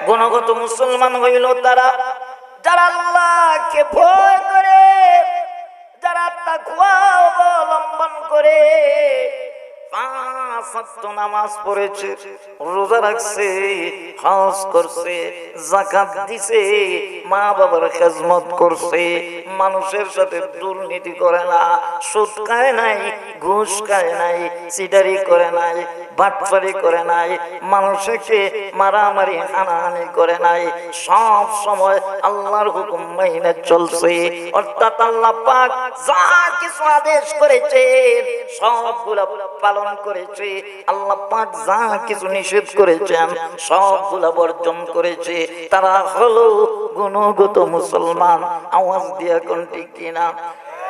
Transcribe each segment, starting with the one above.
গুণগত মুসলমান হইল তারা যারা আল্লাহকে ভয় করে, যারা তাকওয়া অবলম্বন করে, 5 ওয়াক্ত নামাজ পড়েছে, রোজা রাখছে, হজ করছে, যাকাত দিছে, মা বাবার খেদমত করছে, মানুষের সাথে দুর্নীতি করে না, সুদ খায় নাই, ঘুষ খায় নাই, চিটারি করে নাই, বাটপারি করে নাই, মানুষকে মারামারি হানাহানি করে নাই, সব সময় আল্লাহর হুকুম মেনে চলছে। অর্থাৎ আল্লাহ পাক যা কিছু আদেশ করেছেন সবগুলা পালন করেছে, আল্লাহ পাক যা কিছু নিষেধ করেছেন সবগুলা বর্জন করেছে। তারা হলো গুণগত মুসলমান। আওয়াজ দিয়া কোন ঠিক কিনা?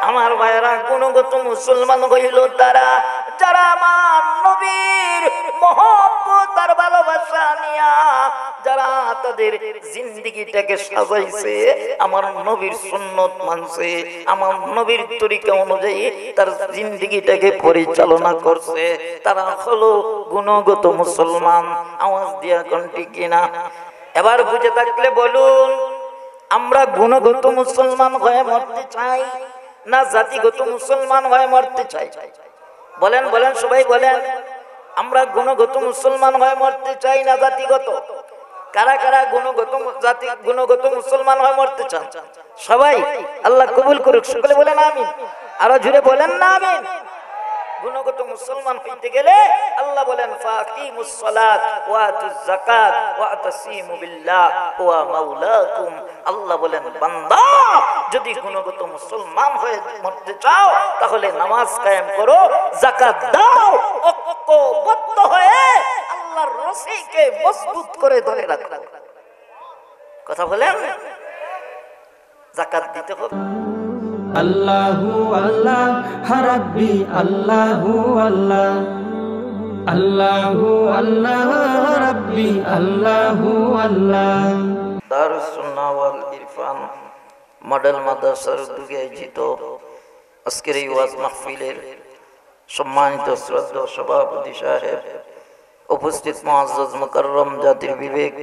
আমার ভাইয়েরা, গুণগত মুসলমান হইল তারা যারা আমার নবীর মহব্বত আর ভালোবাসা নিয়া যারা তাদের জিন্দেগিটাকে সাজাইছে, আমার নবীর সুন্নত মানছে, আমার নবীর তরিকা অনুযায়ী তার জিন্দেগিটাকে পরিচালনা করছে, তারা হলো গুণগত মুসলমান। আওয়াজ দিয়া কোন ঠিক কিনা? এবার বুঝে থাকলে বলুন, আমরা গুণগত মুসলমান হয়ে মরতে চাই না জাতিগত মুসলমান হয়ে মরতে চাই? বলেন বলেন, সবাই বলেন। আমরা গুণগত মুসলমান হয়ে মরতে চাই না জাতিগত? কারা কারা গুণগত মুসলমান হয়ে মরতে চান? সবাই? আল্লাহ কবুল করুক। সকলে বলেন আমিন। আরো জোরে বলেন না আমিন। গুণগত মুসলমান হইতে গেলে আল্লাহ বলেন ফাকিমুস সালাত ওয়া আতুজ যাকাত ওয়া আতাসিমু বিল্লাহ ওয়া মাওলাকুম। আল্লাহ বলেন বান্দা, যদি গুণগত মুসলমান হয়ে মরতে চাও তাহলে নামাজ কায়েম করো, যাকাত দাও, ঐক্যবদ্ধ হয়ে আল্লাহর রশিকে মজবুত করে ধরে রাখো। কথা বলেন, যাকাত দিতে হবে। আল্লাহু আল্লাহ রাব্বি আল্লাহু আল্লাহ, আল্লাহু আল্লাহ রাব্বি আল্লাহু আল্লাহ। দারুস সুন্নাহ ওয়াল ইরফান মডেল মাদ্রাসার উদ্যোগে আয়োজিত আজকের এই ওয়াজ মাহফিলের সম্মানিত শ্রদ্ধেয় সভাপতি সাহেব, উপস্থিত মুআজ্জাজ মুকাররম জাতির বিবেক,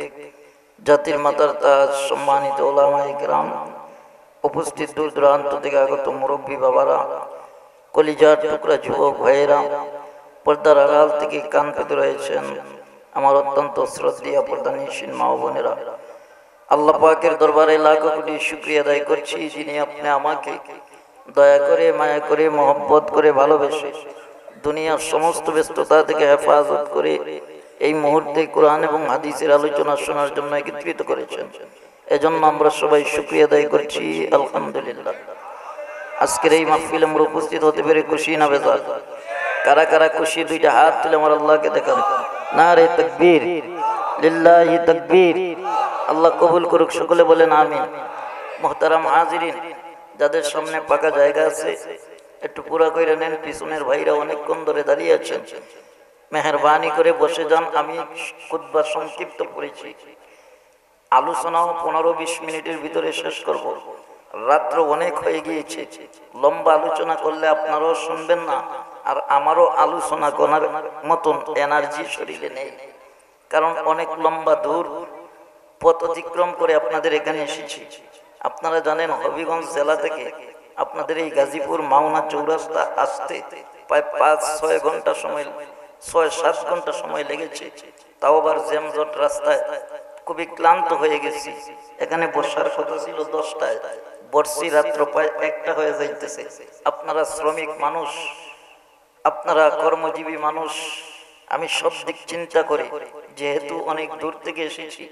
জাতির মাতার তাজ, সম্মানিত উলামায়ে কিরাম, উপস্থিত দূর দূরান্ত থেকে আগত মুরব্বী বাবারা, কলিজার টুকরা যুবক ভাইয়েরা, পর্দার আড়াল থেকে কান পেতে রয়েছেন আমার অত্যন্ত শ্রদ্ধেয় পর্দানিশীন মা বোনেরা, আল্লাহ পাকের দরবারে লাখো কোটি শুকরিয়া আদায় করছি, যিনি আপনি আমাকে দয়া করে, মায়া করে, মহব্বত করে, ভালোবেসে দুনিয়ার সমস্ত ব্যস্ততা থেকে হেফাজত করে এই মুহূর্তে কোরআন এবং হাদিসের আলোচনা শোনার জন্য একত্রিত করেছেন। এজন্য আমরা সবাই শুকরিয়া আদায় করছি, আলহামদুলিল্লাহ। আজকের এই মাহফিলে আমরা উপস্থিত হতে পেরে খুশি না বেজার? কারা কারা খুশি? দুইটা হাত তুলে আমার আল্লাহকে দেখান। নারে তাকবীর, লিল্লাহি তাকবীর। আল্লাহ কবুল করুক। সকলে বলেন আমিন। মুহতারাম হাজিরিন, যাদের সামনে পাকা জায়গা আছে একটু পুরা কইরা নেন। পিছনের ভাইরা অনেকক্ষণ ধরে দাঁড়িয়ে আছেন, মেহেরবানি করে বসে যান। আমি খুতবা সংক্ষিপ্ত করেছি, আলোচনাও 15-20 মিনিটের ভিতরে শেষ করব। রাত্র অনেক হয়ে গিয়েছে, লম্বা আলোচনা করলে আপনারাও শুনবেন না, আর আমারও আলোচনা করার মতন এনার্জি শরীরে নেই, কারণ অনেক লম্বা দূর পথ অতিক্রম করে আপনাদের এখানে এসেছি। আপনারা জানেন হবিগঞ্জ জেলা থেকে আপনাদের এই গাজীপুর মাওনা চৌরাস্তা আসতে প্রায় 5-6 ঘন্টা সময়, 6-7 ঘন্টা সময় লেগেছে। তাও আবার জ্যামজট রাস্তায়, খুবই ক্লান্ত হয়ে গেছি। এখানে বসার কথা ছিল 10টায়, বর্ষি রাত্র প্রায় 1টা হয়ে যাইতেছে। আপনারা শ্রমিক মানুষ, আপনারা কর্মজীবী মানুষ, আমি সব দিক চিন্তা করি, যেহেতু অনেক দূর থেকে এসেছি,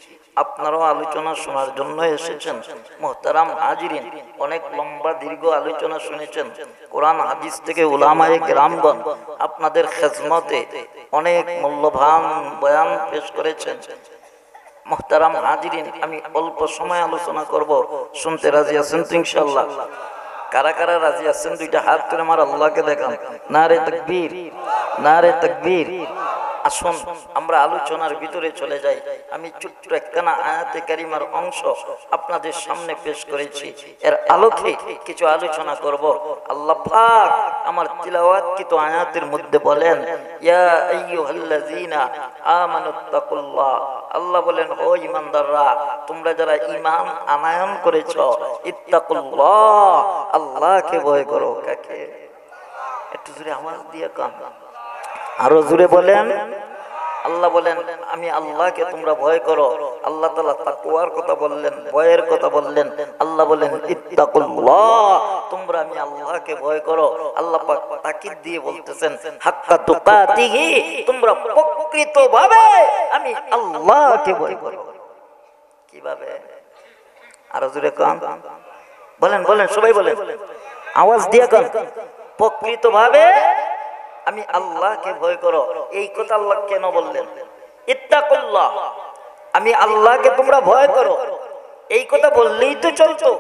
আপনারাও আলোচনা শোনার জন্য এসেছেন। মুহতারাম হাজিরিন, অনেক লম্বা দীর্ঘ আলোচনা শুনেছেন, কোরআন হাদিস থেকে উলামায়ে কেরামগণ আপনাদের খেদমতে অনেক মূল্যবান বয়ান পেশ করেছেন। মুহতারাম হাজিরিন, আমি অল্প সময় আলোচনা করব, শুনতে রাজি আছেন তো ইনশাআল্লাহ? কারা কারা রাজি আছেন দুইটা হাত করে আমার আল্লাহকে দেখান। নারে তাকবীর, নারে তাকবীর। আসুন আমরা আলোচনার ভিতরে চলে যাই। আমি ছোট্ট একখানা আয়াতে কারিমার অংশ আপনাদের সামনে পেশ করেছি, এর আলোকে কিছু আলোচনা করব। আল্লাহ পাক আমার তিলাওয়াতকৃত আয়াতের মধ্যে বলেন, ইয়া আইয়ুহাল্লাযীনা আমানুত্তাকুল্লাহ, আল্লাহ বলেন ও ঈমানদাররা, তোমরা যারা ঈমান আনয়ন করেছো, ইত্তাকুল্লাহ, আল্লাহকে ভয় করো। কাকে? একটু জোরে আওয়াজ দিয়ে কান, আরো জোরে বলেন। আল্লাহ বলেন আমি আল্লাহকে তোমরা ভয় করো। আল্লাহ তাআলা তাকওয়ার কথা বললেন, ভয়ের কথা বললেন। আল্লাহ বলেন ইত্তাকুল্লাহ, তোমরা আমি আল্লাহকে ভয় করো। আল্লাহ পাক তাকিদ দিয়ে বলতেছেন হাক্কা তুকাতিহি, তোমরা প্রকৃতভাবে আমি আল্লাহকে ভয় করো। কিভাবে? আরো জোরে কান, বলেন বলেন, সবাই বলেন, আওয়াজ দিয়ে কান। প্রকৃতভাবে আমি আল্লাহকে ভয় করো। এই কথা আল্লাহ কেন বললেন? ইত্তাকুল্লাহ, আমি আল্লাহকে তোমরা ভয় করো, এই কথা বললেই তো চলতো।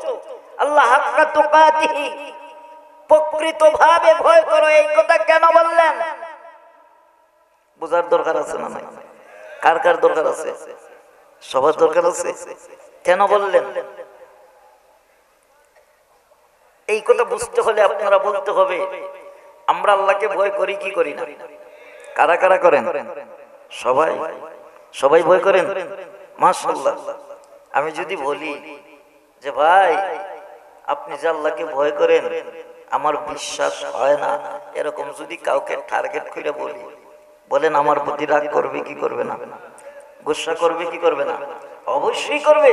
আল্লাহ হাক্কা তুকাতিহি, প্রকৃতভাবে ভয় করো, এই কথা কেন বললেন? বোঝার দরকার আছে না নাই? কার কার দরকার আছে? সবার দরকার আছে। কেন বললেন? এই কথা বুঝতে হলে আপনারা বলতে হবে আমরা আল্লাহকে ভয় করি কি করি না? কারা কারা করেন? সবাই, সবাই ভয় করেন। মাশাআল্লাহ। আমি যদি বলি যে ভাই আপনি যে আল্লাহকে ভয় করেন আমার বিশ্বাস হয় না, এরকম যদি কাউকে টার্গেট করে বলি, বলেন আমার প্রতি রাগ করবে কি করবে না? গুসা করবে কি করবে না? অবশ্যই করবে।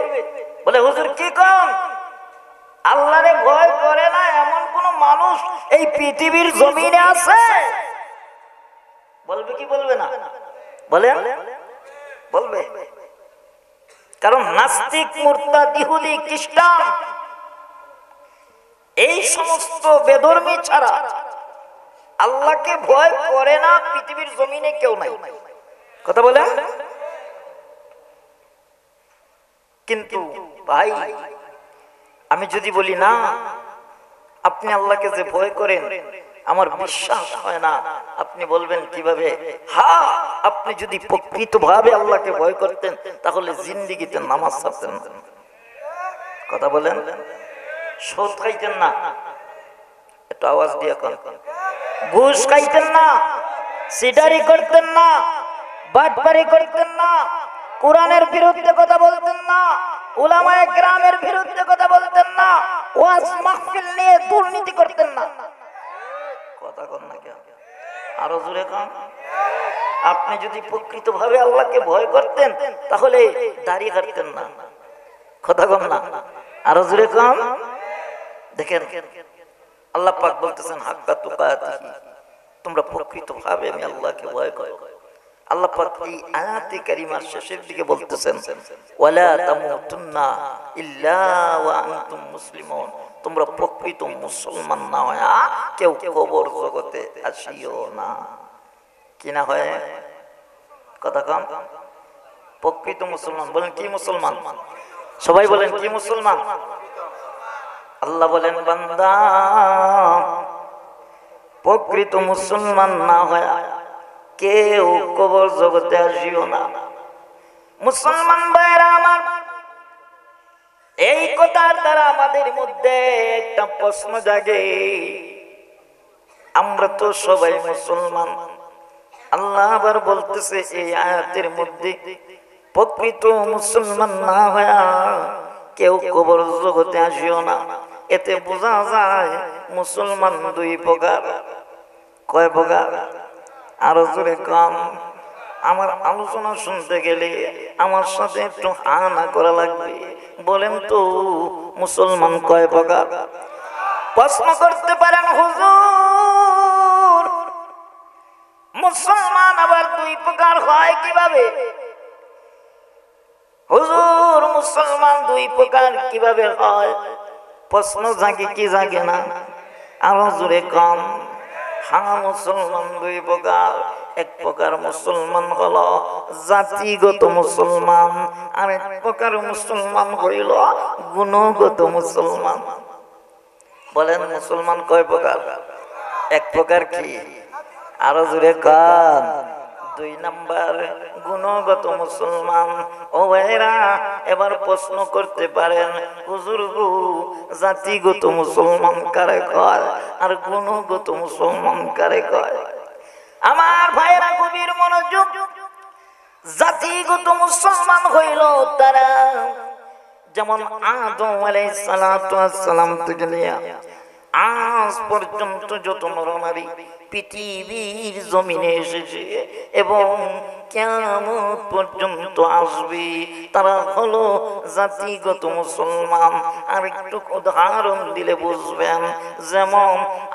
বলে হুজুর কি কম, আল্লাহরে ভয় করে না এমন কোন মানুষ এই পৃথিবীর জমিনে আছে? বলবে কি বলবে না? বলে বলবে। কারণ নাস্তিক, মুরতাদ, ইহুদি, খ্রিস্টান এই সমস্ত বেধর্মী ছাড়া আল্লাহকে ভয় করে না পৃথিবীর জমিনে কেউ নাই। কথা বলে। কিন্তু ভাই আমি যদি বলি না আপনি আল্লাহকে যে ভয় করেন আমার বিশ্বাস হয় না, আপনি বলবেন কিভাবে? হ্যাঁ, আপনি যদি প্রকৃতভাবে আল্লাহকে ভয় করতেন তাহলে জিন্দেগিতে নামাজ ছাড়তেন না। কথা বলেন। সুদ খাইতেন না, একটু আওয়াজ দিয়ে কন। ঘুষ খাইতেন না, সিটারি করতেন না, বাটপারি করতেন না, কোরআনের বিরুদ্ধে কথা বলতেন না, উলামায়ে কেরামের বিরুদ্ধে কথা বলতেন না, ওয়াজ মাহফিল নিয়ে দুর্নীতি করতেন না। কথা কন না কেন? আরো জোরে কন। আপনি যদি প্রকৃতভাবে আল্লাহকে ভয় করতেন তাহলে দাড়ি কাটতেন না। কথা কন না, আরো জোরে কন। দেখেন আল্লাহ পাক বলতেছেন হাক্কা তুকাতিহি, তোমরা প্রকৃতভাবে আমি আল্লাহকে ভয় করো। আল্লাহ পাক এই আয়াতে কারিমার শেষের দিকে বলতেছেন ওয়ালা তামুতুন্না ইল্লা ওয়া আনতুম মুসলিমুন, তোমরা প্রকৃত মুসলমান না হয়া কেউ কবর জগতে আসিও না। কি না হয়? কথা কম। প্রকৃত মুসলমান বলেন কি মুসলমান? সবাই বলেন কি মুসলমান? আল্লাহ বলেন বান্দা প্রকৃত মুসলমান না হয়া কেউ কবর জগতে আসিও না। মুসলমান ভাইরা আমার, এই কথার দ্বারা আমাদের মধ্যে একটা প্রশ্ন জাগে, আমরা তো সবাই মুসলমান। আল্লাহ আবার বলতেছে এই আয়াতের মধ্যে প্রকৃত মুসলমান না হয়া কেউ কবর জগতে আসিও না। এতে বোঝা যায় মুসলমান দুই প্রকার। কয় প্রকার? আরো জোরে কম। আমার আলোচনা শুনতে গেলে আমার সাথে একটু হানা করা লাগবে। বলেন তো মুসলমান কয় প্রকার? প্রশ্ন করতে পারেন হুজুর মুসলমান আবার দুই প্রকার হয় কিভাবে? হুজুর মুসলমান দুই প্রকার কিভাবে হয়? প্রশ্ন জাগে কি জাগে না? আরো জোরে কম। হ্যাঁ, মুসলমান দুই প্রকার। এক প্রকার মুসলমান হলো জাতিগত মুসলমান, আর এক প্রকার মুসলমান হইল গুণগত মুসলমান। বলেন মুসলমান কয় প্রকার? এক প্রকার কি? আরো জোরে কান। 2 নাম্বার গুণগত মুসলমান। ও ভাইরা, এবার প্রশ্ন করতে পারেন, হুজুর গো, জাতিগত মুসলমান কারে কয় আর গুণগত মুসলমান কারে কয়? আমার ভাইরা গভীর মনোযোগ। জাতিগত মুসলমান হইল তারা যেমন আদম আলাইহিস সালাতু ওয়াস সালাম থেকে নিয়া আজ পর্যন্ত যত নরনারী পৃথিবীর জমিনে এসেছে এবং কিয়ামত পর্যন্ত আসবে, তারা হলো জাতিগত মুসলমান। আর একটু উদাহরণ দিলে বুঝবেন, যেমন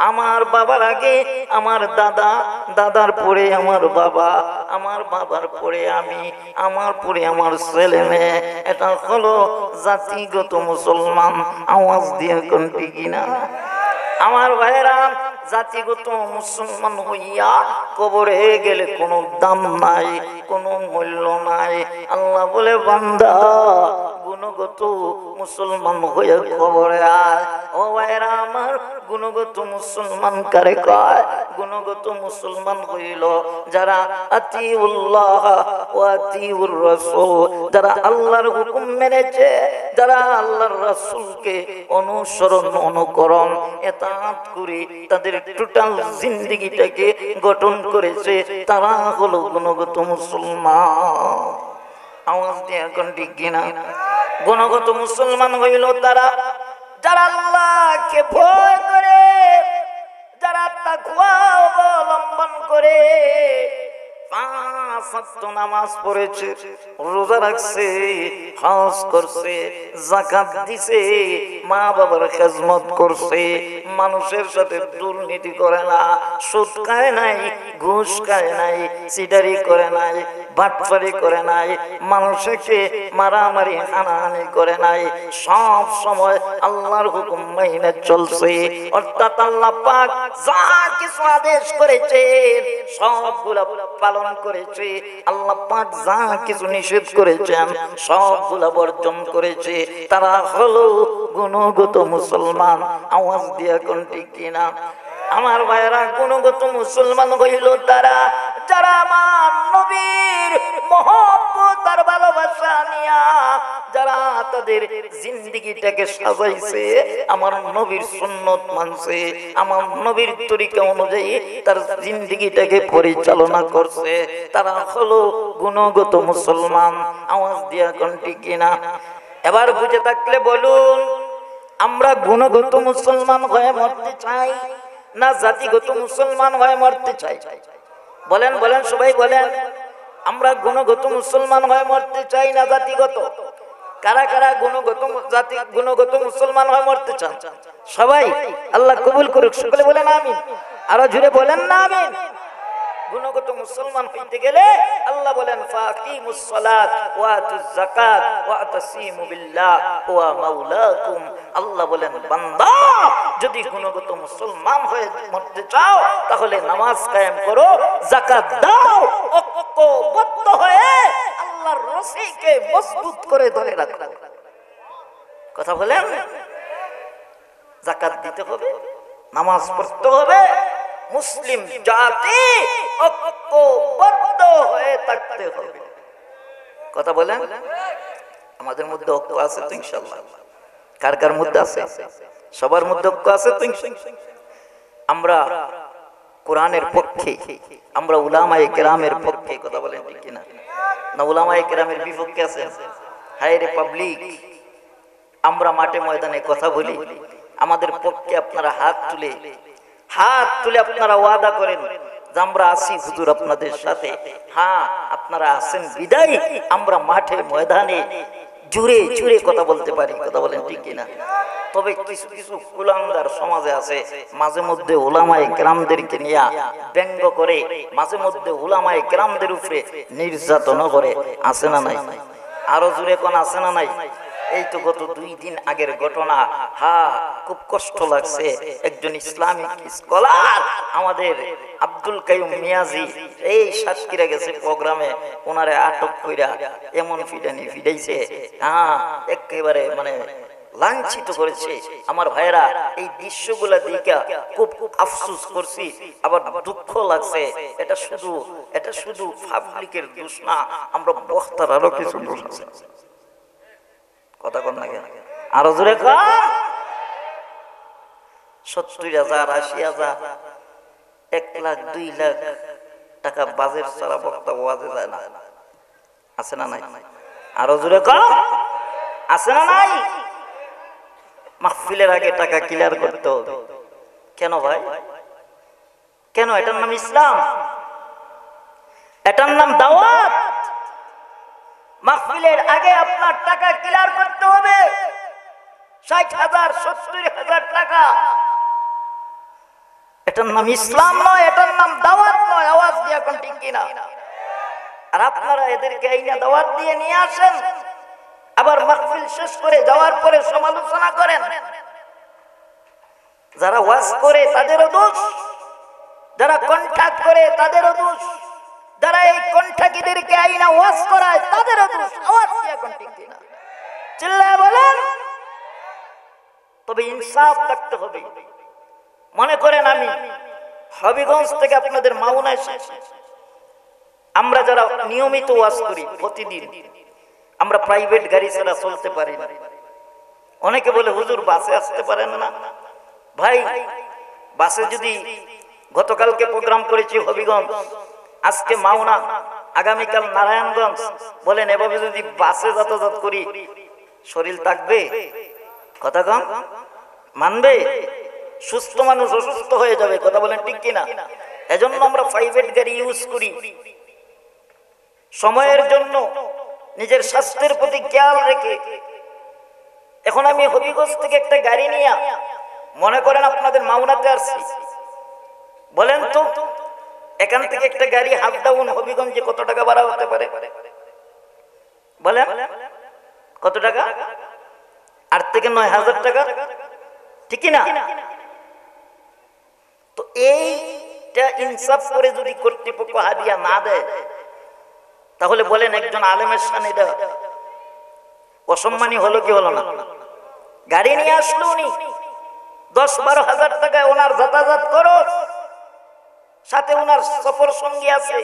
আমার বাবার আগে আমার দাদা, দাদার পরে আমার বাবা, আমার বাবার পরে আমি, আমার পরে আমার ছেলে মেয়ে, এটা হলো জাতিগত মুসলমান। আওয়াজ দিয়ে কোন ঠিক না? আমার ভাইরা, জাতিগত মুসলমান হইয়া কবরে গেলে কোনো দাম নাই, কোনো মূল্য নাই। আল্লাহ বলে, বান্দা গুণগত মুসলমান হয়ে কবরে আয়। ও ভাইরা আমার, গুণগত মুসলমান কারে কয়? গুণগত মুসলমান হইল যারা আতিউল্লাহ ওয়া আতিউর রাসূল, যারা আল্লাহর হুকুম মেনেছে, যারা আল্লাহর রাসূলকে অনুসরণ অনুকরণ এতাত করে তাদের টোটাল জিন্দেগিটাকে গঠন করেছে, তারা হলো গুণগত মুসলমান। আওয়াজ দিয়ে এখন ঠিক কিনা? গুণগত মুসলমান হইল তারা যারা আল্লাহকে ভয় করে, যারা তাকওয়া অবলম্বন করে, 5 ওয়াক্ত নামাজ পড়েছে, রোজা রাখছে, হজ করছে, যাকাত দিছে, মা বাবার খেদমত করছে, মানুষের সাথে দুর্নীতি করে না, সুদ খায় নাই, ঘুষ খায় নাই, চিটারি করে নাই, বাটপারি করে নাই, মানুষকে মারামারি হানাহানি করে নাই, সব সময় আল্লাহর হুকুম মেনে চলছে। অর্থাৎ আল্লাহ পাক যা কিছু আদেশ করেছেন সবগুলা পালন করেছে, আল্লাহ পাক যা কিছু নিষেধ করেছেন সবগুলা বর্জন করেছে। তারা হলো গুণগত মুসলমান। আওয়াজ দিয়া কোন ঠিক কিনা? আমার ভাইয়েরা, গুণগত মুসলমান হইল তারা যারা আমার নবীর মহব্বত আর ভালোবাসা নিয়া, যারা তাদের জিন্দেগিটাকে সাজাইছে, আমার নবীর সুন্নত মানছে, আমার নবীর তরিকা অনুযায়ী তার জিন্দেগিটাকে পরিচালনা করছে, তারা হলো গুণগত মুসলমান। আওয়াজ দিয়া কোন ঠিক কিনা? এবার বুঝে থাকলে বলুন, আমরা গুণগত মুসলমান হয়ে মরতে চাই না জাতিগত মুসলমান হয়ে মরতে চাই? বলেন বলেন, সবাই বলেন, আমরা গুণগত মুসলমান হয়ে মরতে চাই না জাতিগত? কারা কারা গুণগত মুসলমান হয়ে মরতে চান? সবাই? আল্লাহ কবুল করুক। সকলে বলেন আমিন। আরো জোরে বলেন না আমিন। গুণগত মুসলমান হইতে গেলে আল্লাহ বলেন, ফাকিমুস সালাত ওয়া আতুজ যাকাত ওয়া আতাসিমু বিল্লাহ হুয়া মাওলাকুম। আল্লাহ বলেন, বান্দা যদি গুণগত মুসলমান হয়ে মরতে চাও তাহলে নামাজ কায়েম করো, যাকাত দাও, ঐক্যবদ্ধ হয়ে আল্লাহর রশিকে মজবুত করে ধরে রাখো। কথা বলেন? যাকাত দিতে হবে, নামাজ পড়তে হবে, মুসলিম জাতি ঐক্যবদ্ধ হয়ে থাকতে হবে। কথা বলেন? আমাদের মধ্যে ঐক্য আছে তো ইনশাআল্লাহ? কার কার মধ্যে আছে? সবার মধ্যে ঐক্য আছে তো ইনশাআল্লাহ? আমরা কোরআনের পক্ষে, আমরা উলামায়ে কেরামের পক্ষে। কথা বলেন ঠিক কিনা? না উলামায়ে কেরামের বিপক্ষে আছে? হায় রে পাবলিক, আমরা মাঠে ময়দানে কথা বলি, আমাদের পক্ষে আপনারা হাত তুলে আপনারা ওয়াদা করেন যে আমরা আছি হুজুর আপনাদের সাথে। হ্যাঁ, আপনারা আছেন বিদায় আমরা মাঠে ময়দানে জুড়ে জুড়ে কথা বলতে পারি। কথা বলেন ঠিক কিনা? তবে কিছু কিছু কুলাঙ্গার সমাজে আছে, মাঝে মধ্যে উলামায়ে কেরামদেরকে নিয়ে ব্যঙ্গ করে, মাঝে মধ্যে উলামায়ে কেরামদের উপরে নির্যাতন করে। আছে না নাই? আরো জুড়ে কোন আছে না নাই? এই তো গত 2 দিন আগের ঘটনা। হ্যাঁ, খুব কষ্ট লাগছে। একজন ইসলামিক স্কলার আমাদের আব্দুল কাইয়ুম মিয়াজি এই সাতক্ষীরা গেছে প্রোগ্রামে, ওনারে আটক কইরা এমন ফিডাইছে, হ্যাঁ একেবারে মানে লাঞ্ছিত করেছে। আমার ভাইরা এই দৃশ্যগুলা দেখা খুব আফসোস করছি, আবার দুঃখ লাগছে। এটা শুধু পাবলিকের দোষ না, আমরা বক্তার আরো কিছু দোষ আছে। কথা কন না কেন? আরো জোরে কন। 70,000, 80,000, 1 লাখ, 2 লাখ টাকা বাজেট ছাড়া বক্তা ওয়াজে যায় না। আছে না নাই? আরো জোরে কন। আছে না নাই? মাহফিলের আগে টাকা ক্লিয়ার করতে হবে। কেন ভাই? কেন? এটার নাম ইসলাম, এটার নাম দাওয়াত। মাহফিলের আগে আপনার টাকা ক্লিয়ার করতে হবে। 60,000, 70,000 টাকা, এটার নাম ইসলাম নয়, এটার নাম দাওয়াত নয়। আওয়াজ দিয়ে এখন ঠিক কিনা? আর আপনারা এদেরকে এই না দাওয়াত দিয়ে নিয়ে আসেন, আবার মাহফিল শেষ করে যাওয়ার পরে সমালোচনা করেন। যারা ওয়াজ করে তাদেরও দোষ, যারা কন্ট্যাক্ট করে তাদেরও দোষ, যারা এই কন্ট্যাক্টীদেরকে আইনা ওয়াজ করায় তাদেরও দোষ। আওয়াজ দিয়ে এখন ঠিক কিনা? চিল্লায় বলেন। তবে ইনসাফ থাকতে হবে। মনে করেন আমি হবিগঞ্জ থেকে আপনাদের মাওনা এসেছি, আমরা যারা নিয়মিত ওয়াজ করি প্রতিদিন, আমরা প্রাইভেট গাড়ি ছাড়া চলতে পারি না। অনেকে বলে হুজুর বাসে আসতে পারেন না। ভাই বাসে যদি গতকালকে প্রোগ্রাম করেছি হবিগঞ্জ, আজকে মাওনা, আগামীকাল নারায়ণগঞ্জ, বলেন এভাবে যদি বাসে যাতায়াত করি শরীর থাকবে? কথা কন, মানবে? সুস্থ মানুষ অসুস্থ হয়ে যাবে। কথা বলেন ঠিক কিনা? এজন্য আমরা প্রাইভেট গাড়ি ইউজ করি সময়ের জন্য, নিজের স্বাস্থ্যের প্রতি খেয়াল রেখে। এখন আমি হবিগঞ্জ থেকে একটা গাড়ি নিয়ে মনে করেন আপনাদের মাওনাতে আসছি, বলেন তো এখান থেকে একটা গাড়ি হাফ ডাউন হবিগঞ্জে কত টাকা ভাড়া হতে পারে? বলেন কত টাকা? 8 থেকে 9,000 টাকা, ঠিক না? তো এইটা ইনসাফ করে যদি কর্তৃপক্ষ হাদিয়া না দেয়, তাহলে বলেন একজন আলেমের সামনে এটা অসম্মানী হলো কি হলো না? গাড়ি নিয়ে আসলো উনি, 10-12 হাজার টাকায় ওনার যাতায়াত খরচ, সাথে ওনার সফর সঙ্গী আছে।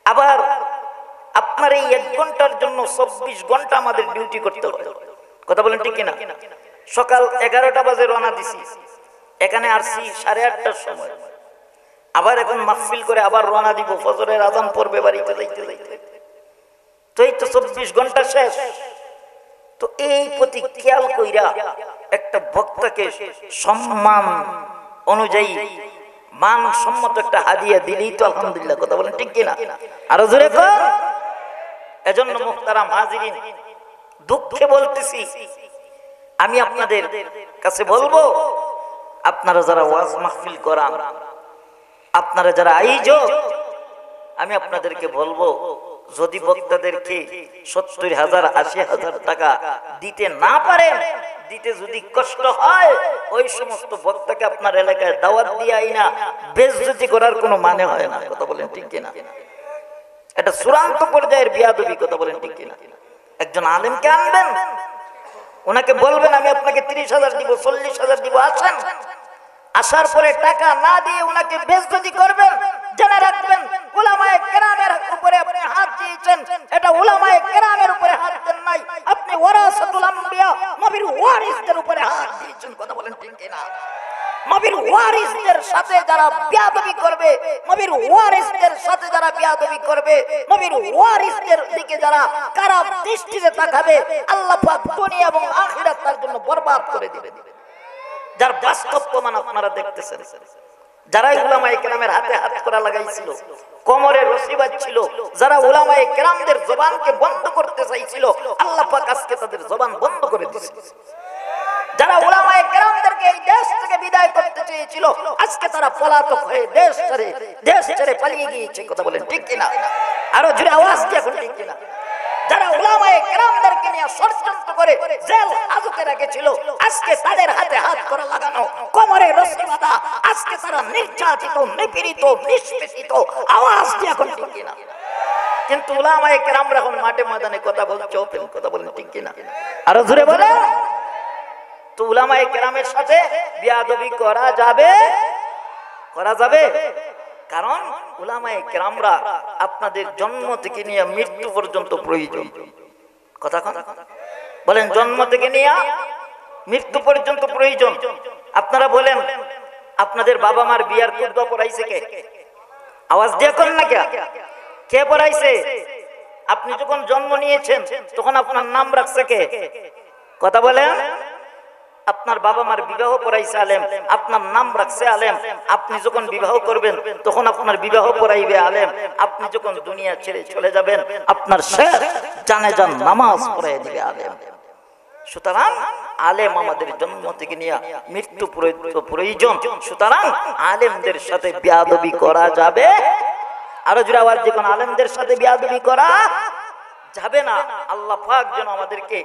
আবার আপনার এই 1 ঘন্টার জন্য 24 ঘন্টা আমাদের ডিউটি করতে হয়। কথা বলেন ঠিক কিনা? সকাল 11টা বাজে রওনা দিছি, এখানে আসছি 8:30টার সময়। আবার এখন মাহফিল করে আবার রওনা দিব, ফজরের আযান পড়বে বাড়িতে যাইতে যাইতে। তো এই তো 24 ঘন্টা শেষ। তো এই প্রতি খেয়াল কইরা একটা বক্তাকে সম্মান অনুযায়ী মানসম্মত একটা হাদিয়া দিলেই তো আলহামদুলিল্লাহ। কথা বলেন ঠিক কিনা? আরো জোরে কর। এজন্য মুহতারাম হাজিরিন, দুঃখে বলতেছি, আমি আপনাদের কাছে বলবো, আপনারা যারা ওয়াজ মাহফিল করান, আপনারা যারা আয়োজক, আমি আপনাদেরকে বলবো, যদি বক্তাদেরকে 70,000, 80,000 টাকা দিতে না পারেন, দিতে যদি কষ্ট হয়, ওই সমস্ত বক্তাকে আপনার এলাকায় দাওয়াত দিয়ে আইনা বেইজ্জতি করার কোনো মানে হয় না। কথা বলেন ঠিক কিনা? এটা চূড়ান্ত পর্যায়ের বিয়াদবি। কথা বলেন ঠিক কিনা? একজন আলেমকে আনবেন, ওনাকে বলবেন আমি আপনাকে 30,000 দিব, 40,000 দিব, আসেন। আসার পরে টাকা না দিয়ে ওনাকে বেইজ্জতি করবেন, জেনে রাখবেন উলামায়ে কেরামের উপরে আপনি হাত দিয়েছেন, এটা উলামায়ে কেরামের উপরে হাত দেন নাই, আপনি ওয়ারাসাতুল আম্বিয়া, নবীর ওয়ারিসদের উপরে হাত দিয়েছেন। কথা বলেন ঠিক কিনা? নবীর ওয়ারিসদের সাথে যারা বিয়াদবি করবে, নবীর ওয়ারিসদের সাথে যারা বিয়াদবি করবে, নবীর ওয়ারিসদের দিকে যারা খারাপ দৃষ্টিতে তাকাবে, আল্লাহ পাক দুনিয়া এবং আখিরাত তার জন্য বরবাদ করে দিবেন। যার বাস্তব প্রমাণ আপনারা দেখতেছেন। যারা উলামায়ে কেরামের হাতে হাত করা লাগাইছিল, কোমরে রশি বাঁধছিল, যারা উলামায়ে কেরামদের জবানকে বন্ধ করতে চাইছিল, আল্লাহ পাক আজকে তাদের জবান বন্ধ করে দিয়েছে। যারা উলামায়ে কেরামদেরকে এই দেশ থেকে বিদায় করতে চেয়েছিল, আজকে তারা পলাতক হয়ে দেশ ছেড়ে পালিয়ে গিয়েছে। কথা বলেন ঠিক কিনা? আরো জোরে আওয়াজ দিয়ে এখন ঠিক কিনা? যারা উলামায়ে কেরামদেরকে নিয়ে ষড়যন্ত্র করে জেল হাজতে রেখেছিল, আজকে তাদের হাতে হাত করা লাগানো, কোমরে রশি বাঁধা, আজকে তারা নির্যাতিত, নিপীড়িত, নিষ্পেষিত। আওয়াজ দিয়ে এখন ঠিক কিনা? কিন্তু উলামায়ে কেরামরা এখন মাঠে ময়দানে কথা বলছে, ওপেন কথা বলেন, ঠিক কিনা? আরো জোরে বলে। তো উলামায়ে কেরামের সাথে বেয়াদবি করা যাবে? করা যাবে? কারণ উলামায়ে কেরামরা আপনাদের জন্ম থেকে নিয়ে মৃত্যু পর্যন্ত প্রয়োজন। কথা বলেন, জন্ম থেকে নিয়ে মৃত্যু পর্যন্ত প্রয়োজন। আপনারা বলেন, আপনাদের বাবা মার বিয়ার খুতবা পড়াইছে কে? আওয়াজ দিয়ে কোন না কে পড়াইছে? আপনি যখন জন্ম নিয়েছেন তখন আপনার নাম রাখছে কে? কথা বলেন। আপনার বাবা মার বিবাহ পড়াইছে আলেম, আপনার নাম রাখছে আলেম। আপনি যখন বিবাহ করবেন তখন আপনার বিবাহ পড়াইবে আলেম। আপনি যখন দুনিয়া ছেড়ে চলে যাবেন আপনার শেষ জানাজার নামাজ পড়াই দিবে আলেম। সুতরাং আলেম আমাদের জন্ম থেকে নিয়ে মৃত্যু প্রয়োজন। সুতরাং আলেমদের সাথে বেয়াদবি করা যাবে? আরো জোরে আওয়াজ দিয়ে কোন আলেমদের সাথে বেয়াদবি করা যাবে না। আল্লাহ পাক যেন আমাদেরকে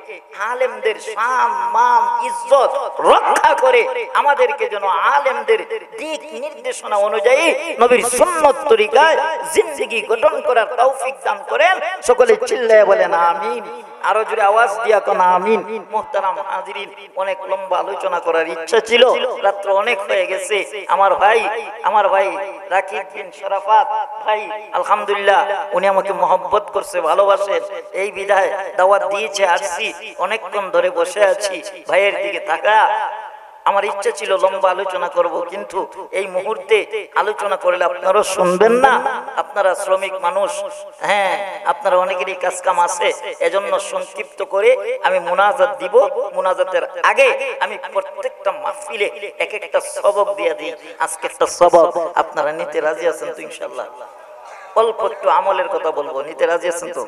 আলেমদের সম্মান মান ইজ্জত রক্ষা করে আমাদেরকে যেন আলেমদের দিক নির্দেশনা অনুযায়ী নবীর সুন্নাত তরিকায় জিন্দেগি গঠন করার তৌফিক দান করেন। সকলে চিল্লায়ে বলেন আমিন। আরো জোরে আওয়াজ দিয়া কোন আমিন। মুহতারাম হাজিরিন, অনেক লম্বা আলোচনা করার ইচ্ছা ছিল, রাত্র অনেক হয়ে গেছে। আমার ভাই রাকিব বিন শরাফাত ভাই আলহামদুলিল্লাহ উনি আমাকে মহব্বত করছে, ভালোবাসে, এই বিদায় দাওয়াত দিয়েছে, আসছি, অনেকক্ষণ ধরে বসে আছি। ভাইয়ের দিকে তাকা। আমার ইচ্ছা ছিল লম্বা আলোচনা করব, কিন্তু এই মুহূর্তে আলোচনা করলে আপনারা শুনবেন না। আপনারা শ্রমিক মানুষ, হ্যাঁ, আপনারা অনেকেরই কাজ কাম আছে, এজন্য সংক্ষিপ্ত করে আমি মুনাজাত দিব। মুনাজাতের আগে আমি প্রত্যেকটা মাহফিলে এক একটা সবক দিয়ে দিই। আজকে একটা সবক আপনারা নিতে রাজি আছেন তো? ইনশাআল্লাহ অল্প একটু আমলের কথা বলবো, নিতে রাজি আছেন তো?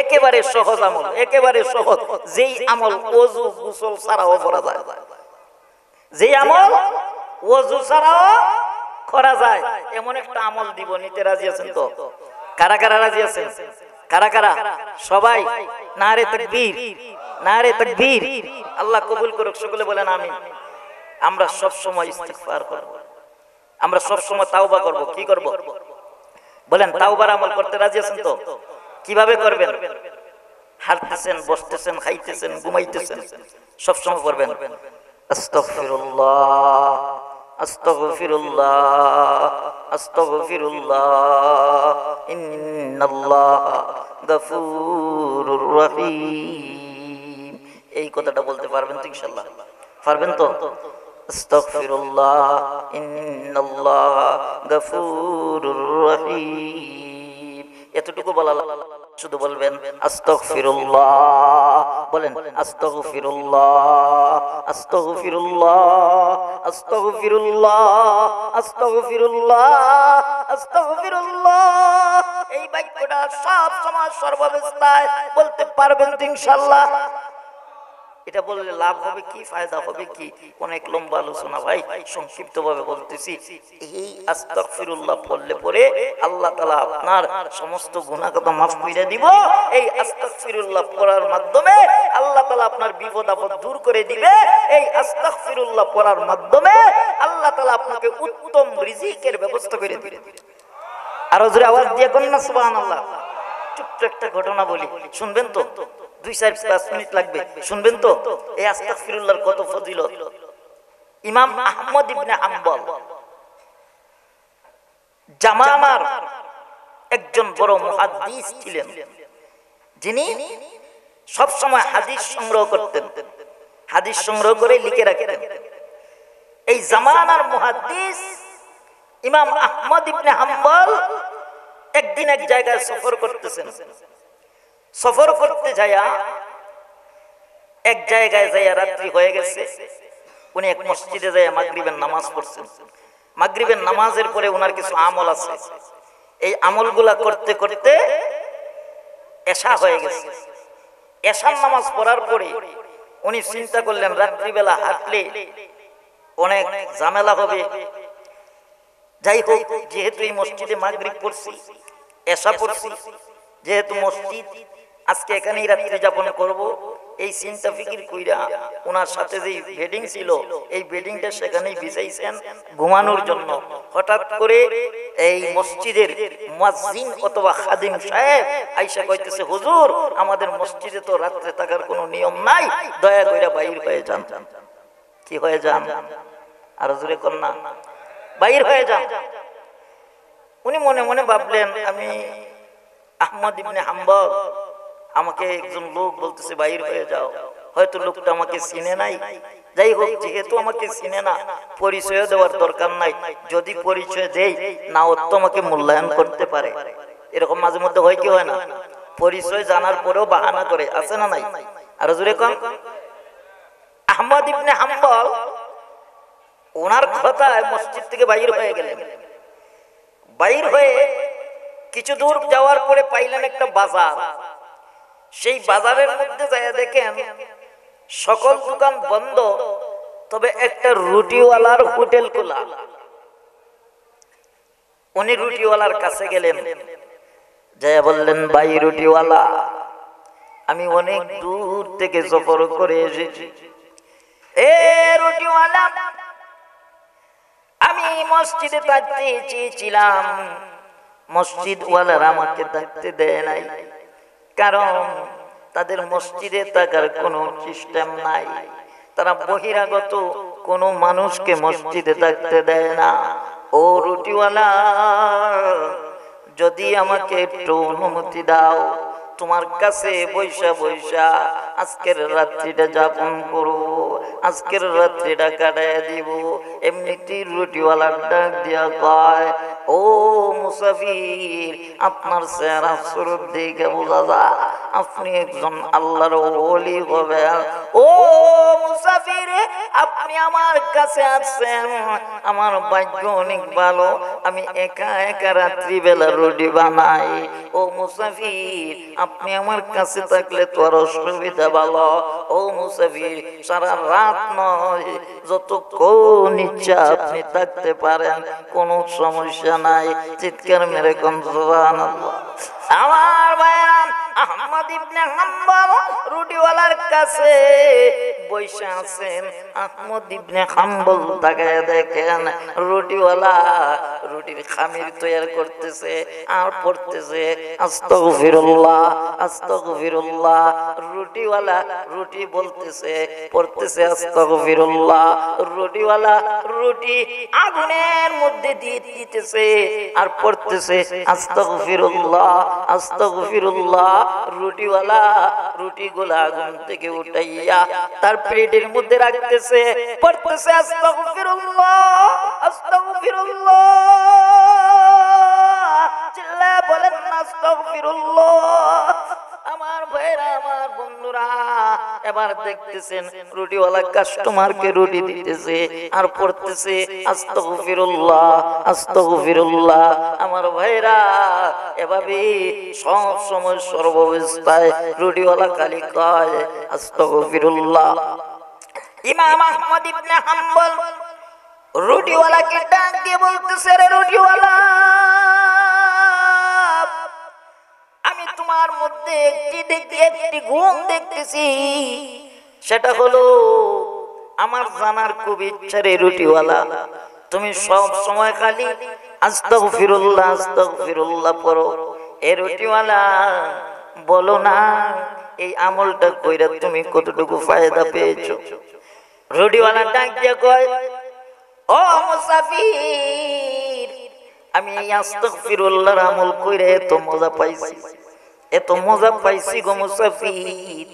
একেবারে সহজ আমল, একেবারে সহজ, যেই আমল ওযু গোসল ছাড়াও করা যায়, যেই আমল ওযু ছাড়াও করা যায়, এমন একটা আমল দিব। নিতে রাজি আছেন তো? কারা কারা রাজি আছেন? কারা কারা? সবাই নারে তাকবীর, নারে তাকবীর। আল্লাহ কবুল করুক, সকলে বলেন আমিন। আমরা সব সময় ইস্তিগফার করব, আমরা সব সময় তাওবা করব। কি করব বলেন? তাওবার আমল করতে রাজি আছেন তো? কিভাবে করবেন? হাঁটতেছেন, বসতেছেন, খাইতেছেন, ঘুমাইতেছেন, সব সময় করবেন আস্তাগফিরুল্লাহ, আস্তাগফিরুল্লাহ, আস্তাগফিরুল্লাহ, ইন্নাল্লাহা গফুরুর রহিম। এই কথাটা বলতে পারবেন তো? ইনশাআল্লাহ পারবেন তো? আস্তাগফিরুল্লাহ, ইন্নাল্লাহা গফুরুর রহিম। এতটুকু বলা, শুধু বলবেন আস্তাগফিরুল্লাহ। বলেন আস্তাগফিরুল্লাহ, আস্তাগফিরুল্লাহ, আস্তাগফিরুল্লাহ, আস্তাগফিরুল্লাহ, আস্তাগফিরুল্লাহ। এই বাক্যটা সব সময় সর্বাবস্থায় বলতে পারবেন তো? ইনশাআল্লাহ। এটা বললে লাভ হবে কি, ফায়দা হবে কি? অনেক লম্বা আলোচনা ভাই, সংক্ষিপ্ত ভাবে বলতেছি। এই আস্তাগফিরুল্লাহ পড়লে পরে আল্লাহ তাআলা আপনার সমস্ত গুনাহ কথা মাফ করে দিব। এই আস্তাগফিরুল্লাহ পড়ার মাধ্যমে আল্লাহ তাআলা আপনার বিপদ আপদ দূর করে দিবে। এই আস্তাগফিরুল্লাহ পড়ার মাধ্যমে আল্লাহ তাআলা আপনাকে উত্তম রিজিকের ব্যবস্থা করে দিবে। আরো জোরে আওয়াজ দিয়ে কোন না সুবহানাল্লাহ। ছোট্ট একটা ঘটনা বলি, শুনবেন তো? 2-4-5 মিনিট লাগবে, শুনবেন তো? এই আস্তাগফিরুল্লাহর কত ফজিলত। ইমাম আহমদ ইবনে হাম্বল জামানার একজন বড় মুহাদ্দিস ছিলেন, যিনি সব সময় হাদিস সংগ্রহ করতেন, হাদিস সংগ্রহ করে লিখে রাখতেন। এই জামানার মুহাদ্দিস ইমাম আহমদ ইবনে হাম্বল একদিন এক জায়গায় সফর করতেছেন। সফর করতে যায়া এক জায়গায় যাইয়া রাত্রি হয়ে গেছে। উনি এক মসজিদে যাইয়া মাগরিবের নামাজ পড়ছেন। মাগরিবের নামাজের পরে ওনার কিছু আমল আছে, এই আমলগুলা করতে করতে এশা হয়ে গেছে। এশার নামাজ পড়ার পরে উনি চিন্তা করলেন রাত্রিবেলা হাঁটলে অনেক ঝামেলা হবে। যাই হোক, যেহেতু এই মসজিদে মাগরিব পড়ছি, এশা পড়ছি, যেহেতু মসজিদ আজকে এখানেই রাত্রি যাপন করব এই চিন্তা ফিকির কইরা ওনার সাথে যে বেডিং ছিল এই বেডিংটা সেখানেই বিছাইছেন ঘুমানোর জন্য। হঠাৎ করে এই মসজিদের মুয়াজ্জিন অথবা খাদিম সাহেব আয়েশা কইতেছে, হুজুর আমাদের মসজিদে তো রাতে থাকার কোনো নিয়ম নাই, দয়া কইরা বাইর হয়ে যান। কি হয়ে যান? আর জোরে কোন না, বাইর হয়ে যান। উনি মনে মনে ভাবলেন, আমি আহমদ ইবনে হাম্বল, আমাকে একজন লোক বলতেছে বাইর হয়ে যাও, হয়তো লোকটা আমাকে চিনে নাই। যাই হোক, যেহেতু আমাকে চিনে না, পরিচয় দেওয়ার দরকার নাই। যদি পরিচয় দেই না, ও তো আমাকে মূল্যায়ন করতে পারে। এরকম মাঝে মধ্যে হয় কি হয় না? পরিচয় জানার পরেও বাহানা করে, আছে না নাই? আর জোরে কোন। আহমদ ইবনে হাম্বল ওনার কথায় মসজিদ থেকে বাইর হয়ে গেলেন। বাইর হয়ে কিছু দূর যাওয়ার পরে পাইলেন একটা বাজার। সেই বাজারের মধ্যে যায় দেখেন সকল দোকান বন্ধ, তবে একটা রুটিওয়ালার হোটেল খোলা। উনি রুটিওয়ালার কাছে গেলেন, যায় বললেন, ভাই রুটিওয়ালা, আমি অনেক দূর থেকে সফর করে এসেছি। এ রুটিওয়ালা, আমি মসজিদে থাকতে চেয়েছিলাম, মসজিদ ওয়ালারা আমাকে থাকতে দেয় নাই, কারণ তাদের মসজিদে থাকার কোনো সিস্টেম নাই। তারা বহিরাগত কোনো মানুষকে মসজিদে থাকতে দেয় না। ও রুটিওয়ালা, যদি আমাকে একটু অনুমতি দাও, তোমার কাছে বৈশা বৈশা আজকের রাত্রিটা যাপন করব, আজকের রাত্রিটা কাটায় দিব। এমনিতেই রুটিওয়ালার ডাক দিয়া কয়, ও মুসাফির, আপনার চেহারা সুরত দেখে বোঝা যায় আপনি একজন আল্লাহর ওলি হবেন। ও মুসাফির, আপনি আমার কাছে আসছেন, আমার ভাগ্য অনেক ভালো, আমি একা একা রাত্রি বেলা রুটি বানাই। ও মুসাফির, আপনি আমার কাছে থাকলে তো আর অসুবিধা ভালো। ও মুসাফির, সারা রাত নয়, যতক্ষণ ইচ্ছা আপনি থাকতে পারেন, কোনো সমস্যা নাই। চিৎকার মেরে কোন সুবহানাল্লাহ। আমার ভাইরা, আহমদ ইবনে হাম্বল রুটিওয়ালার কাছে বসে আছেন। আহমদ ইবনে হাম্বল তাকায় দেখেন রুটিওয়ালা রুটির খামির তৈরি করতেছে আর পড়তেছে আস্তাগফিরুল্লাহ আস্তাগফিরুল্লাহ। রুটিওয়ালা রুটি বলতেছে, পড়তেছে আস্তাগফিরুল্লাহ। রুটিওয়ালা রুটি আগুনের মধ্যে দিয়ে দিতেছে আর পড়তেছে আস্তাগফিরুল্লাহ আস্তাগফিরুল্লাহ। রুটিওয়ালা রুটিগুলো আগুন থেকে উঠাইয়া তার প্লেটের মধ্যে রাখতেছে, পড়তেছে আস্তাগফিরুল্লাহ আস্তাগফিরুল্লাহ। চিল্লায়া বলেন আস্তাগফিরুল্লাহ। আমার ভাইরা, আমার বন্ধুরা, এবার দেখতেছেন রুটিওয়ালা কাস্টমারকে রুটি দিতেছে আর পড়তেছে আস্তাগফিরুল্লাহ আস্তাগফিরুল্লাহ। আমার ভাইরা, এভাবে সব সময় সর্বাবস্থায় রুটিওয়ালা খালি কয় আস্তাগফিরুল্লাহ। ইমাম আহমদ ইবনে হাম্বল রুটিওয়ালাকে ডাক দিয়ে বলতেছে, রে রুটিওয়ালা, আমি তোমার মধ্যে একটি গুণ দেখতেছি, সেটা হলো আমার জানার খুব ইচ্ছা রে রুটিওয়ালা, তুমি সব সময় খালি আস্তাগফিরুল্লাহ আস্তাগফিরুল্লাহ পড়ো। এ রুটিওয়ালা, বলো না এই আমলটা কইরা তুমি কতটুকু ফায়দা পেয়েছো? রুটিওয়ালা ডাক দিয়ে কয়, ও মুসাফির, আমি এই আস্তাগফিরুল্লাহর আমল কইরা এত মজা পাইছি, এত মজা পাইছি গো মুসাফির।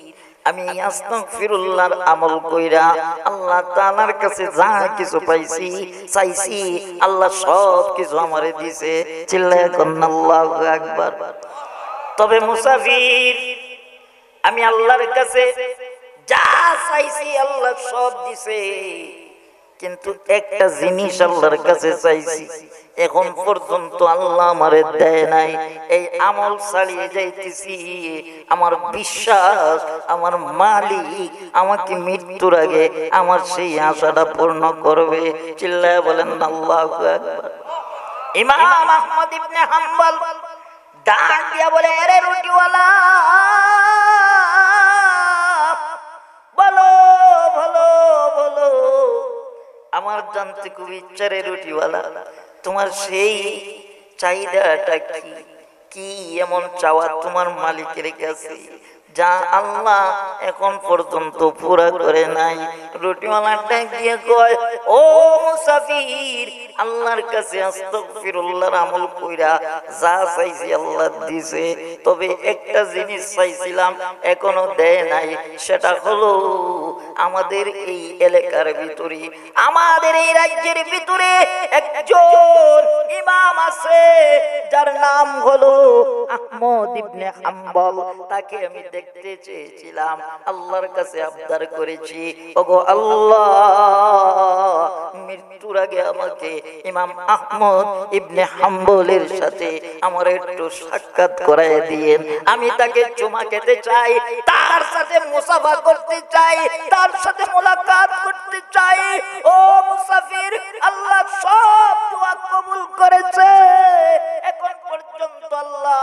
আমি আস্তাগফিরুল্লাহর আমল কইরা আল্লাহ তাআলার কাছে যা কিছু পাইছি চাইছি, আল্লাহ সব কিছু আমারে দিয়েছে। চিল্লায়া কোন আল্লাহু আকবার। তবে মুসাফির, আমি আল্লাহর কাছে যা চাইছি আল্লাহ সব দিছে, কিন্তু একটা জিনিস আল্লাহর কাছে চাইছি, এখন পর্যন্ত আল্লাহ আমারে দেয় নাই। এই আমল চালিয়ে যাইতেছি, আমার বিশ্বাস আমার মালিক আমাকে মৃত্যুর আগে আমার সেই আশাটা পূর্ণ করবে। চিল্লায়া বলেন আল্লাহু আকবার। ইমাম আহমদ ইবনে হাম্বল ডাক দিয়া বলে, আরে রুটিওয়ালা, বলো বলো বলো, আমার জানতে খুব ইচ্ছা রে রুটিওয়ালা, তোমার সেই চাহিদাটা কি? কি এমন চাওয়া তোমার মালিকের কাছে যা আল্লাহ এখন পর্যন্ত পুরা করে নাই? রুটিওয়ালা ডাক দিয়ে কয়, ও মুসাফির, আল্লাহর কাছে আস্তাগফিরুল্লাহর আমল কইরা যা চাইছি আল্লাহ দিছে, তবে একটা জিনিস চাইছিলাম এখনো দেয় নাই, সেটা হলো আমাদের এই এলাকার ভিতরে, আমাদের এই রাজ্যের ভিতরে একজন ইমাম আছে যার নাম হলো আহমদ ইবনে হাম্বল। তাকে আমি দেখতে চেয়েছিলাম, আল্লাহর কাছে আবদার করেছি, ওগো আল্লাহ, মৃত্যুর আগে আমাকে ইমাম আহমদ ইবনে হাম্বলের সাথে আমার একটু সাক্ষাৎ করায় দিয়েন। আমি তাকে চুমা খেতে চাই, তার সাথে মুসাফা করতে চাই, তার সাথে মোলাকাত করতে চাই। ও মুসাফির, আল্লাহ সব দোয়া কবুল করেছে, এখন পর্যন্ত আল্লাহ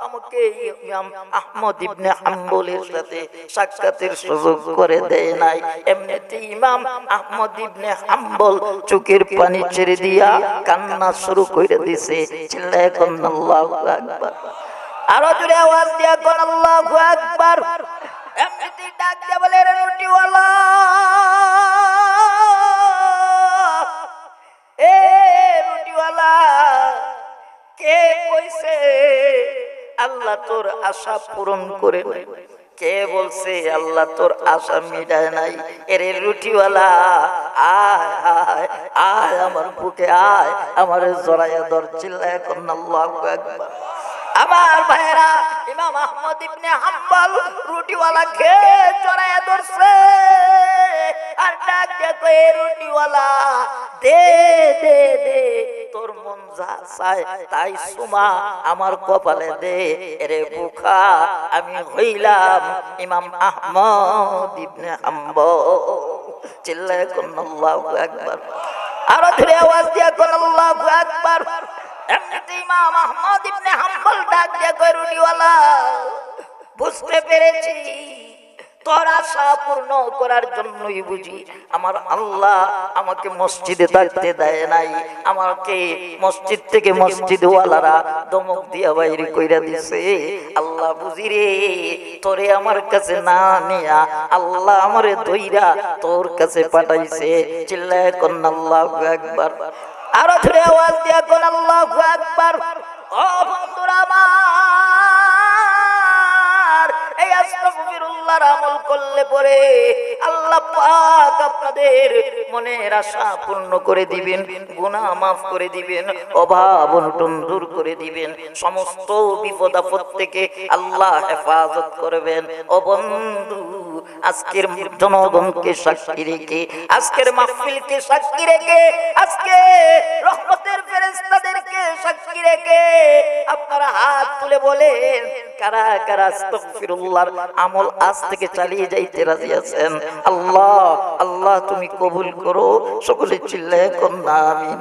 আমাকে ইমাম আহমদ ইবনে হাম্বলের সাথে সাক্ষাতের সুযোগ করে দেয় নাই। এমনিতে ইমাম আহমদ ইবনে হাম্বল চোখের পানি ছেড়ে দিয়া কান্না শুরু করে দিছে। চিল্লায় কোন আল্লাহু আকবার, আরো জোরে আওয়াজ দিয়া কোন আল্লাহু আকবার। এমনিতে ডাক দিয়ে বলে, রুটিওয়ালা, এ রুটিওয়ালা, কে কইছে আল্লাহ তোর আশা পূরণ করে নাই? কে বলছে আল্লাহ তোর আশা মিটায় নাই? এরে রুটিওয়ালা, আয় আয় আয় আমার বুকে আয়, আমার জড়াইয়া ধর। চিল্লায় কোন আল্লাহু আকবার। আমার ভাইরা, ইমাম আহমদ ইবনে হাম্বল রুটিওয়ালাকে জড়াইয়া ধরছে আর ডাক দিয়ে কয়, রুটিওয়ালা, দে দে দে, তোর মন যা চায় তাই সুমা আমার কপালে দে। এরে বুখা, আমি হইলাম ইমাম আহমদ ইবনে হাম্বল। চিল্লায় কোন আল্লাহু আকবার, আরো ধরে আওয়াজ দিয়া কোন আল্লাহু আকবার। এমনিতে ইমাম আহমদ ইবনে হাম্বল ডাক দিয়ে কয়, রুটিওয়ালা, বুঝতে পেরেছি তোর আশা পূর্ণ করার জন্যই বুঝি আমার আল্লাহ আমাকে মসজিদে থাকতে দেয় নাই, আমাকে মসজিদ থেকে মসজিদ ওয়ালারা দমক দিয়া বাইরে কইরা দিছে। আল্লাহ বুঝি রে, তোরে আমার কাছে না নিয়া আল্লাহ আমারে ধইরা তোর কাছে পাঠাইছে। চিল্লায় কোন আল্লাহু আকবার, আরো ধরে আওয়াজ দিয়া কোন আল্লাহু আকবার। ও বন্ধুরা আমার, এই আস্তাগফিরুল্লাহর আমল করলে পরে আল্লাহ পাক আপনাদের মনের আশা পূর্ণ করে দিবেন, গুনাহ মাফ করে দিবেন, অভাব অনটন দূর করে দিবেন, সমস্ত বিপদ আপদ থেকে আল্লাহ হেফাজত করবেন। ও বন্ধু, আজকের জনগণকে সাক্ষী রেখে, আজকের মাহফিলকে সাক্ষী রেখে, আজকে রহমতের ফেরেশতাদেরকে সাক্ষী রেখে আপনারা হাত তুলে বলেন, কারা কারা আস্তাগফিরুল্লাহর আমল আজ থেকে চালিয়ে যাইতে রাজি আছেন? আল্লাহ আল্লাহ তুমি কবুল করো। সকলে চিল্লায় কোন আমিন।